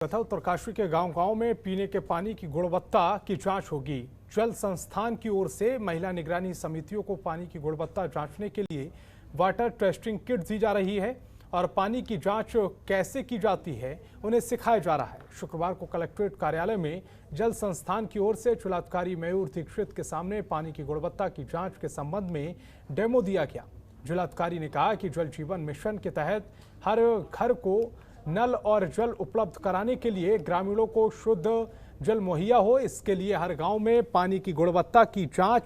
तथा उत्तरकाशी के गांव-गांव में पीने के पानी की गुणवत्ता की जांच होगी। जल संस्थान की ओर से महिला निगरानी समितियों को पानी की गुणवत्ता जांचने के लिए वाटर टेस्टिंग किट दी जा रही है और पानी की जांच कैसे की जाती है उन्हें सिखाया जा रहा है। शुक्रवार को कलेक्ट्रेट कार्यालय में जल संस्थान की ओर से जिलाधिकारी मयूर दीक्षित के सामने पानी की गुणवत्ता की जाँच के संबंध में डेमो दिया गया। जिलाधिकारी ने कहा कि जल जीवन मिशन के तहत हर घर को नल और जल उपलब्ध कराने के लिए ग्रामीणों को शुद्ध जल मुहैया हो, इसके लिए हर गांव में पानी की गुणवत्ता की जांच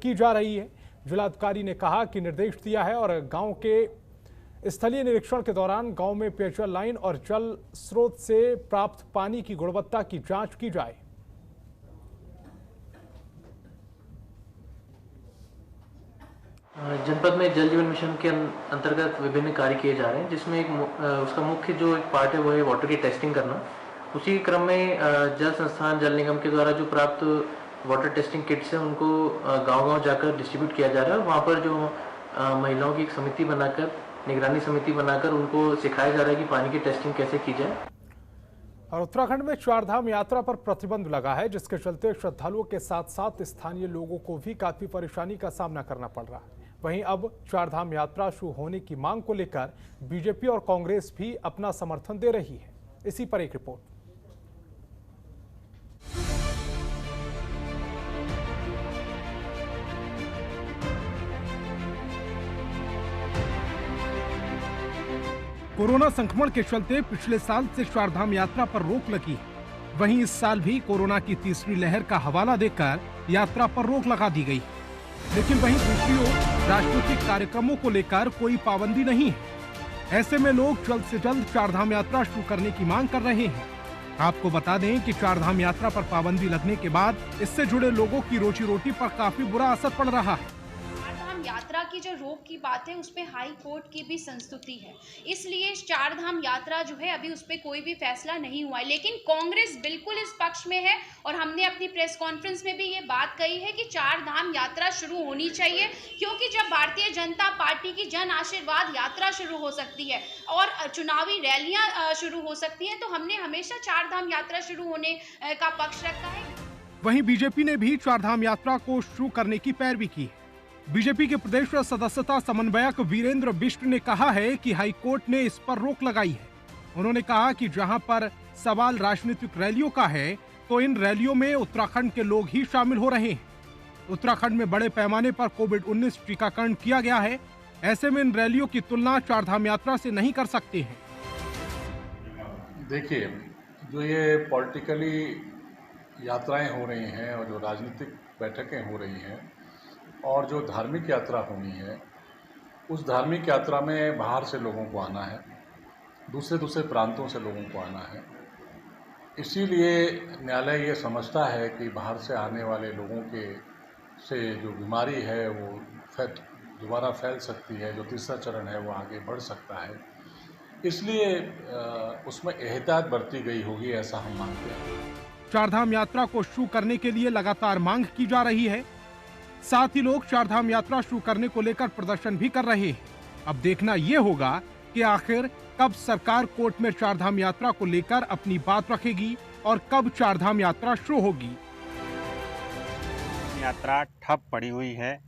की जा रही है। जिलाधिकारी ने कहा कि निर्देश दिया है और गांव के स्थलीय निरीक्षण के दौरान गांव में पेयजल लाइन और जल स्रोत से प्राप्त पानी की गुणवत्ता की जांच की जाए। जनपद में जल जीवन मिशन के अंतर्गत विभिन्न कार्य किए जा रहे हैं, जिसमें उसका मुख्य जो एक पार्ट है वो है वाटर की टेस्टिंग करना। उसी क्रम में जल संस्थान जल निगम के द्वारा जो प्राप्त वाटर टेस्टिंग किट्स हैं उनको गांव-गांव जाकर डिस्ट्रीब्यूट किया जा रहा है और वहाँ पर जो महिलाओं की एक समिति बनाकर, निगरानी समिति बनाकर उनको सिखाया जा रहा है कि पानी की टेस्टिंग कैसे की जाए। और उत्तराखंड में चारधाम यात्रा पर प्रतिबंध लगा है, जिसके चलते श्रद्धालुओं के साथ साथ स्थानीय लोगों को भी काफी परेशानी का सामना करना पड़ रहा है। वहीं अब चारधाम यात्रा शुरू होने की मांग को लेकर बीजेपी और कांग्रेस भी अपना समर्थन दे रही है। इसी पर एक रिपोर्ट। कोरोना संक्रमण के चलते पिछले साल से चारधाम यात्रा पर रोक लगी है। वहीं इस साल भी कोरोना की तीसरी लहर का हवाला देकर यात्रा पर रोक लगा दी गई। लेकिन वहीं दूसरी ओर राजनीतिक कार्यक्रमों को लेकर कोई पाबंदी नहीं है। ऐसे में लोग जल्द से जल्द चारधाम यात्रा शुरू करने की मांग कर रहे हैं। आपको बता दें कि चारधाम यात्रा पर पाबंदी लगने के बाद इससे जुड़े लोगों की रोजी रोटी पर काफी बुरा असर पड़ रहा है। यात्रा की जो रोक की बात है उस पे हाई कोर्ट की भी संस्तुति है, इसलिए चारधाम यात्रा जो है अभी उस पे कोई भी फैसला नहीं हुआ है। लेकिन कांग्रेस बिल्कुल इस पक्ष में है और हमने अपनी प्रेस कॉन्फ्रेंस में भी ये बात कही है कि चारधाम यात्रा शुरू होनी चाहिए, क्योंकि जब भारतीय जनता पार्टी की जन आशीर्वाद यात्रा शुरू हो सकती है और चुनावी रैलियां शुरू हो सकती हैं, तो हमने हमेशा चारधाम यात्रा शुरू होने का पक्ष रखा है। वहीं बीजेपी ने भी चारधाम यात्रा को शुरू करने की पैरवी की है। बीजेपी के प्रदेश सदस्यता समन्वयक वीरेंद्र बिष्ट ने कहा है कि हाईकोर्ट ने इस पर रोक लगाई है। उन्होंने कहा कि जहां पर सवाल राजनीतिक रैलियों का है, तो इन रैलियों में उत्तराखंड के लोग ही शामिल हो रहे हैं। उत्तराखंड में बड़े पैमाने पर कोविड-19 टीकाकरण किया गया है। ऐसे में इन रैलियों की तुलना चारधाम यात्रा से नहीं कर सकते हैं। देखिए, जो ये पॉलिटिकली यात्राएं हो रही हैं और जो राजनीतिक बैठकें हो रही हैं और जो धार्मिक यात्रा होनी है, उस धार्मिक यात्रा में बाहर से लोगों को आना है, दूसरे प्रांतों से लोगों को आना है। इसीलिए न्यायालय ये समझता है कि बाहर से आने वाले लोगों के से जो बीमारी है वो दोबारा फैल सकती है, जो तीसरा चरण है वो आगे बढ़ सकता है। इसलिए उसमें एहतियात बरती गई होगी, ऐसा हम मानते हैं। चारधाम यात्रा को शुरू करने के लिए लगातार मांग की जा रही है। साथ ही लोग चारधाम यात्रा शुरू करने को लेकर प्रदर्शन भी कर रहे हैं। अब देखना ये होगा कि आखिर कब सरकार कोर्ट में चारधाम यात्रा को लेकर अपनी बात रखेगी और कब चारधाम यात्रा शुरू होगी। यात्रा ठप पड़ी हुई है।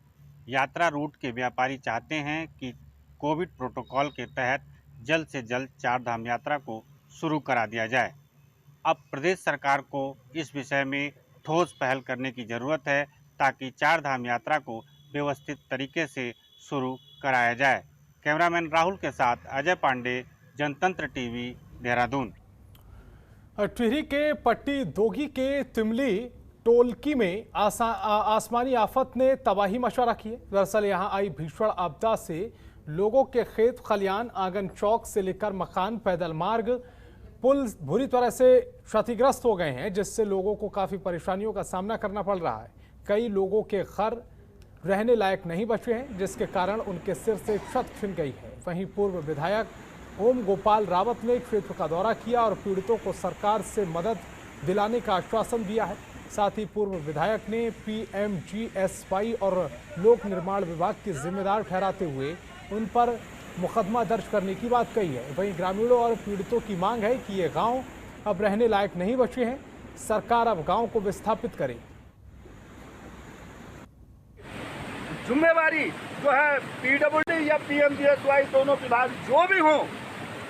यात्रा रूट के व्यापारी चाहते हैं कि कोविड प्रोटोकॉल के तहत जल्द से जल्द चारधाम यात्रा को शुरू करा दिया जाए। अब प्रदेश सरकार को इस विषय में ठोस पहल करने की जरूरत है, ताकि चारधाम यात्रा को व्यवस्थित तरीके से शुरू कराया जाए। कैमरामैन राहुल के साथ अजय पांडे, जनतंत्र टीवी, देहरादून। टिहरी के पट्टी दोगी के तिमली टोलकी में आसमानी आफत ने तबाही मचा रखी है। दरअसल यहां आई भीषण आपदा से लोगों के खेत खलियान, आंगन चौक से लेकर मकान, पैदल मार्ग, पुल बुरी तरह से क्षतिग्रस्त हो गए हैं, जिससे लोगों को काफी परेशानियों का सामना करना पड़ रहा है। कई लोगों के घर रहने लायक नहीं बचे हैं, जिसके कारण उनके सिर से छत छिन गई है। वहीं पूर्व विधायक ओम गोपाल रावत ने क्षेत्र का दौरा किया और पीड़ितों को सरकार से मदद दिलाने का आश्वासन दिया है। साथ ही पूर्व विधायक ने PMGSY और लोक निर्माण विभाग की जिम्मेदार ठहराते हुए उन पर मुकदमा दर्ज करने की बात कही है। वहीं ग्रामीणों और पीड़ितों की मांग है कि ये गांव अब रहने लायक नहीं बचे हैं। सरकार अब गांव को विस्थापित करे। जिम्मेवारी जो है पीडब्ल्यूडी या पीएमजीएसवाई दोनों विभाग जो भी हों,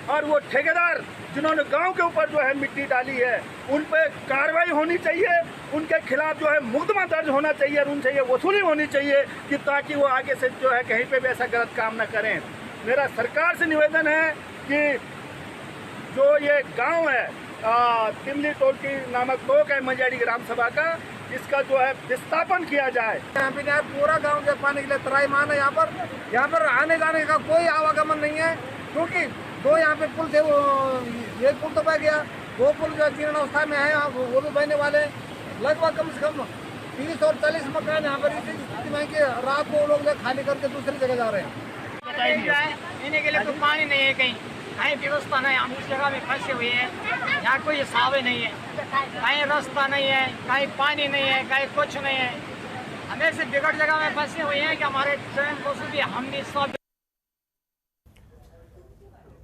और वो ठेकेदार जिन्होंने गांव के ऊपर जो है मिट्टी डाली है उन पर कार्रवाई होनी चाहिए। उनके खिलाफ जो है मुकदमा दर्ज होना चाहिए और उनसे ये वसूली होनी चाहिए कि ताकि वो आगे से जो है कहीं पे भी ऐसा गलत काम न करें। मेरा सरकार से निवेदन है कि जो ये गांव है तिमली टोलकी नामक टोक है मंजाड़ी ग्राम सभा का, इसका जो है विस्थापन किया जाए। यहाँ पे पूरा गांव के पानी के लिए त्राईमान है। यहाँ पर आने जाने का कोई आवागमन नहीं है, क्योंकि दो यहाँ पे पुल थे, वो एक पुल तो बह गया, वो पुल जो जीर्ण अवस्था में है वो भी बहने वाले। लगभग कम से कम 30 और 40 मकान यहाँ पर इसी स्थिति में कि रात को लोग खाली करके दूसरी जगह जा रहे हैं। पीने के लिए तो पानी नहीं है, कहीं व्यवस्था नहीं। हम उस जगह में फंसे हुए हैं, यहाँ कोई हिसाब नहीं है, कहीं रास्ता नहीं है, कहीं पानी नहीं है, कहीं कुछ नहीं है। हम ऐसे बिगड़ जगह में फंसे हुए हैं कि हमारे ट्रेन को भी हम भी सब।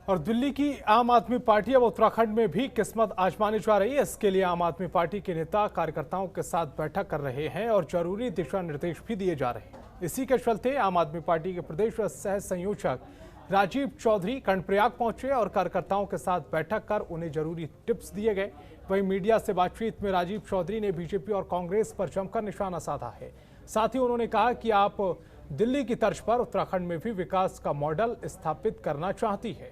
और दिल्ली की आम आदमी पार्टी अब उत्तराखंड में भी किस्मत आजमाने जा रही है। इसके लिए आम आदमी पार्टी के नेता कार्यकर्ताओं के साथ बैठक कर रहे हैं और जरूरी दिशा निर्देश भी दिए जा रहे हैं। इसी के चलते आम आदमी पार्टी के प्रदेश सह संयोजक राजीव चौधरी कर्णप्रयाग पहुंचे और कार्यकर्ताओं के साथ बैठक कर उन्हें जरूरी टिप्स दिए गए। वहीं मीडिया से बातचीत में राजीव चौधरी ने बीजेपी और कांग्रेस पर जमकर निशाना साधा है। साथ ही उन्होंने कहा कि आप दिल्ली की तर्ज पर उत्तराखंड में भी विकास का मॉडल स्थापित करना चाहती है।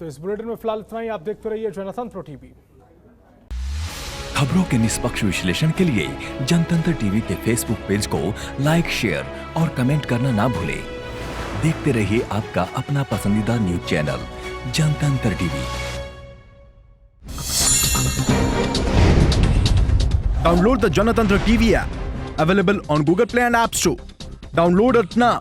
तो इस बुलेटिन में फिलहाल इतना ही। आप देखते रहिए जनतंत्र टीवी। खबरों के निष्पक्ष विश्लेषण के लिए जनतंत्र टीवी के फेसबुक पेज को लाइक, शेयर और कमेंट करना ना भूलें। देखते रहिए आपका अपना पसंदीदा न्यूज चैनल जनतंत्र TV. Download the Janatantra TV app, available on Google Play and App Store. Download it now.